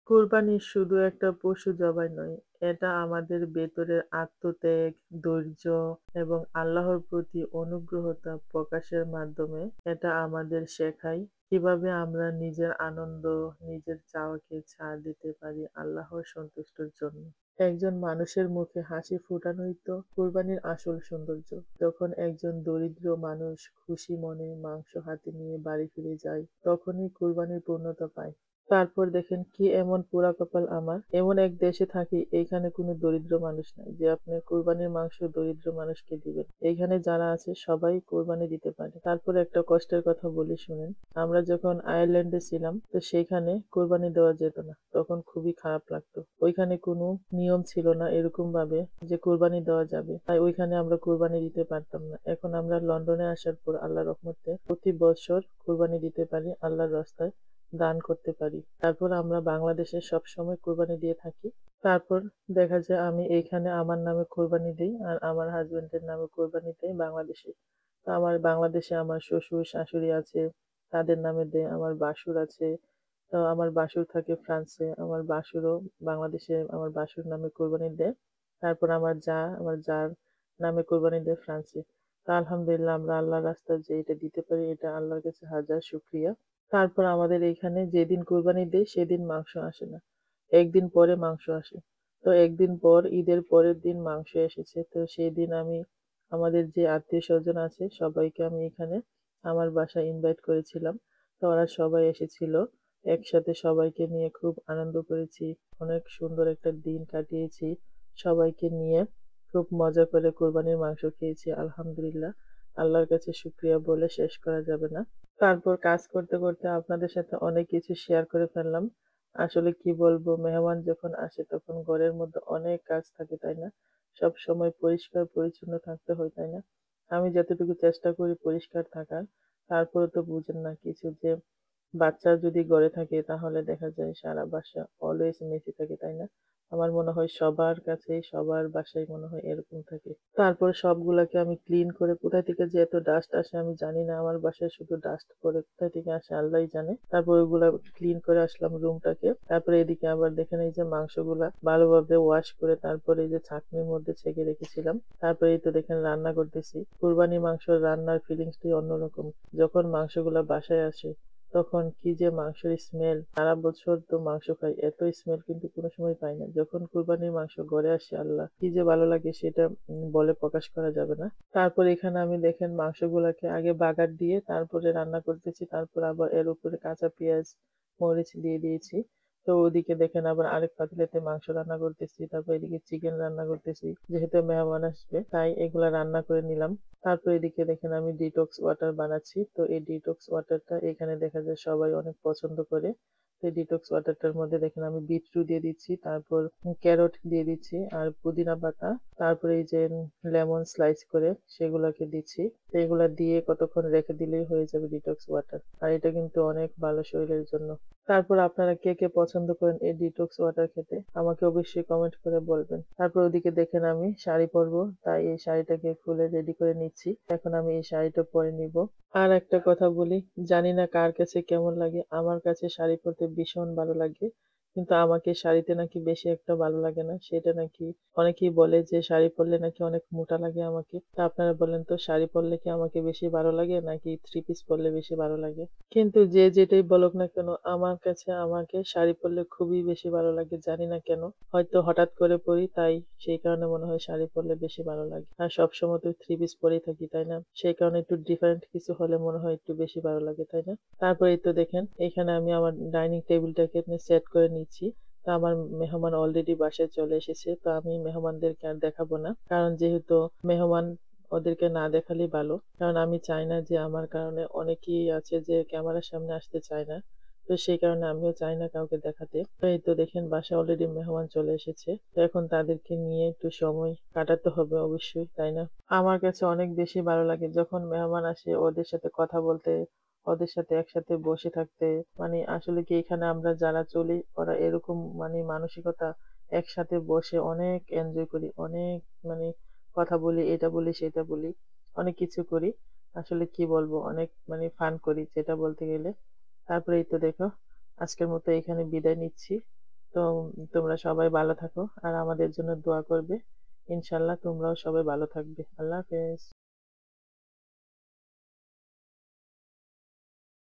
কুরবানি শুধু একটা পশু জবাই নয়, এটা আমাদের ভেতরের আত্মত্যাগ, ধৈর্য এবং আল্লাহর প্রতি অনুগ্রহতা প্রকাশের মাধ্যমে এটা আমাদের শেখায় কিভাবে আমরা নিজের আনন্দ, নিজের চাওয়াকে ছাড় দিতে পারি আল্লাহর সন্তুষ্টির জন্য। একজন মানুষের মুখে হাসি ফোটানোই তো কুরবানির আসল সৌন্দর্য। যখন একজন দরিদ্র মানুষ খুশি মনে মাংস হাতে নিয়ে বাড়ি ফিরে যায়, তখনই কুরবানির পূর্ণতা পায়। তারপর দেখেন কি এমন পোড়া কপাল আমার, এমন এক দেশে থাকি এইখানে কোনো দরিদ্র মানুষ নাই যে আপনি কোরবানির মাংস দরিদ্র মানুষকে দিবেন। এইখানে যারা আছে সবাই কোরবানি দিতে পারে। তারপর একটা কষ্টের কথা বলি শুনেন। আমরা যখন আয়ারল্যান্ডে ছিলাম তো সেইখানে কোরবানি দেওয়া যেত না। তখন খুবই খারাপ লাগতো। ওইখানে কোনো নিয়ম ছিল না এরকম ভাবে যে কোরবানি দেওয়া যাবে। তাই ওইখানে আমরা কোরবানি দিতে পারতাম না। এখন আমরা লন্ডনে আসার পর আল্লাহর রহমতে প্রতি বছর কোরবানি দিতে পারি আল্লাহর রাস্তায়। দান করতে পারি। তারপর আমরা বাংলাদেশে সবসময় কোরবানি দিয়ে থাকি। তারপর দেখা যায় আমি এইখানে আমার নামে কোরবানি দেই আর আমার হাসব্যান্ডের নামে কোরবানি দেয় বাংলাদেশে। তো আমার বাংলাদেশে আমার শ্বশুর শাশুড়ি আছে, তাদের নামে দেয়। আমার বাসুর আছে, তো আমার বাসুর থাকে ফ্রান্সে। আমার বাসুরও বাংলাদেশে আমার বাসুর নামে কোরবানি দেয়। তারপর আমার জার নামে কোরবানি দেয় ফ্রান্সে। তো আলহামদুলিল্লাহ আমরা আল্লাহর রাস্তায় যে এটা দিতে পারি এটা আল্লাহর কাছে হাজার শুকরিয়া। তারপর আমাদের এইখানে যেদিন কোরবানি দেই সেদিন মাংস আসে না। একদিন পরে মাংস আসে। তো একদিন পর ঈদের পরের দিন মাংস এসেছে। তো সেদিন আমি আমাদের যে আত্মীয়স্বজন আছে সবাইকে আমি এখানে আমার বাসায় ইনভাইট করেছিলাম। তো ওরা সবাই এসেছিল। একসাথে সবাইকে নিয়ে খুব আনন্দ করেছি। অনেক সুন্দর একটা দিন কাটিয়েছি। সবাইকে নিয়ে খুব মজা করে কোরবানির মাংস খেয়েছি। আলহামদুলিল্লাহ। আল্লাহর কাছে শুকরিয়া বলে শেষ করা যাবে না। তারপর কাজ করতে, করতে আপনাদের সাথে অনেক কিছু শেয়ার করে ফেললাম। আসলে কি বলবো, মেহমান যখন আসে তখন ঘরের মধ্যে অনেক কাজ থাকে, তাই না? সবসময় পরিষ্কার পরিচ্ছন্ন থাকতে হয়, তাই না? আমি যতটুকু চেষ্টা করি পরিষ্কার থাকার, তারপরেও তো বুঝেন না কিছু যে বাচ্চা যদি ঘরে থাকে তাহলে দেখা যায় সারা বাসা অলওয়েজ মেসি থাকে, তাই না? আমার মনে হয় সবার কাছেই সবার বাসায় মনে হয় এরকম থাকে। তারপর সবগুলাকে আমি ক্লিন করে কোথা থেকে যে এত ডাস্ট আসে আমি জানি না। আমার বাসায় শুধু ডাস্ট পড়ে। কোথা থেকে আসে আল্লাহই জানে। তারপর ওইগুলা ক্লিন করে আসলাম রুমটাকে। তারপরে এদিকে আবার দেখেন এই যে মাংসগুলা ভালোভাবে ওয়াশ করে তারপরে এই যে ছাঁকনির মধ্যে ছেঁকে রেখেছিলাম। তারপরে এই তো দেখেন রান্না করতেছি। কুরবানির মাংসর রান্নার ফিলিংসটাই অন্যরকম। যখন মাংসগুলা বাসায় আসে তখন কি যে মাংসের স্মেল! সারা বছর তো মাংস খাই, এত স্মেল কিন্তু কোনো সময় পাই না। যখন কুরবানির মাংস ঘরে আসে আল্লাহ কি যে ভালো লাগে সেটা বলে প্রকাশ করা যাবে না। তারপর এখানে আমি দেখেন মাংসগুলাকে আগে বাগার দিয়ে তারপরে রান্না করতেছি। তারপর আবার এর উপরে কাঁচা পেঁয়াজ, মরিচ দিয়ে দিয়েছি। তো ওদিকে দেখেন আবার আরেক পাতিলেতে মাংস রান্না করতেছি। তারপর এদিকে চিকেন রান্না করতেছি। যেহেতু মেহমান আসবে তাই এগুলা রান্না করে নিলাম। তারপর এদিকে দেখেন আমি ডিটক্স ওয়াটার বানাচ্ছি। তো এই ডিটক্স ওয়াটারটা এখানে দেখা যায় সবাই অনেক পছন্দ করে। তো এই ডিটক্স ওয়াটারটার মধ্যে দেখেন আমি বিটরুট দিয়ে দিচ্ছি, তারপর ক্যারট দিয়ে দিচ্ছি আর পুদিনা পাতা, তারপরে এই যে লেমন স্লাইস করে সেগুলোকে দিচ্ছি। তো এগুলা দিয়ে কতক্ষণ রেখে দিলেই হয়ে যাবে ডিটক্স ওয়াটার। আর এটা কিন্তু অনেক ভালো শরীরের জন্য। তারপর আপনারা কে, কে পছন্দ করেন এই ডিটক্স ওয়াটার খেতে? আমাকে অবশ্যই কমেন্ট করে বলবেন। তারপর ওদিকে দেখেন আমি শাড়ি পরবো, তাই এই শাড়িটাকে খুলে রেডি করে নিচ্ছি। এখন আমি এই শাড়িটা পরে নিবো। আর একটা কথা বলি, জানি না কার কাছে কেমন লাগে, আমার কাছে শাড়ি পরতে ভীষণ ভালো লাগে। কিন্তু আমাকে শাড়িতে নাকি বেশি একটা ভালো লাগে না। সেটা নাকি অনেকেই বলে যে শাড়ি পরলে নাকি অনেক মোটা লাগে আমাকে। তা আপনারা বলেন তো শাড়ি পরলে কি আমাকে বেশি ভালো লাগে নাকি থ্রি পিস পরলে বেশি ভালো লাগে? কিন্তু যে যেটাই বলুক না কেন আমার কাছে আমাকে শাড়ি পরলে খুবই বেশি ভালো লাগে। জানি না কেন। হয়তো হঠাৎ করে পরি তাই সেই কারণে মনে হয় শাড়ি পরলে বেশি ভালো লাগে। আর সবসময় তো থ্রি পিস পরেই থাকি, তাই না? সেই কারণে একটু ডিফারেন্ট কিছু হলে মনে হয় একটু বেশি ভালো লাগে, তাই না? তারপরে এই তো দেখেন এখানে আমি আমার ডাইনিং টেবিলটাকে সেট করে নিচ্ছি। তো আমার মেহমান অলরেডি বাসায় চলে এসেছে। তো আমি মেহমানদেরকে আর দেখাবো না। কারণ যেহেতু মেহমান ওদেরকে না দেখালেই ভালো। কারণ আমি চাই না যে আমার কারণে অনেকেই আছে যে ক্যামেরার সামনে আসতে চায় না। তো সেই কারণে আমিও চাই না কাউকে দেখাতে। তো এই তো দেখেন বাসায় অলরেডি মেহমান চলে এসেছে। তো এখন তাদেরকে নিয়ে একটু সময় কাটাতে হবে অবশ্যই, তাই না? আমার কাছে অনেক বেশি ভালো লাগে যখন মেহমান আসে ওদের সাথে কথা বলতে, ওদের সাথে একসাথে বসে থাকতে। মানে আসলে কি এখানে আমরা যারা চলি ওরা এরকম মানে মানসিকতা একসাথে বসে অনেক এনজয় করি। অনেক মানে কথা বলি, এটা বলি, সেটা বলি। অনেক কিছু করি। আসলে কি বলবো অনেক মানে ফান করি যেটা বলতে গেলে। তারপরে এই তো দেখো আজকের মতো এখানে বিদায় নিচ্ছি। তো তোমরা সবাই ভালো থাকো আর আমাদের জন্য দোয়া করবে। ইনশাআল্লাহ তোমরাও সবাই ভালো থাকবে। আল্লাহ হাফেজ।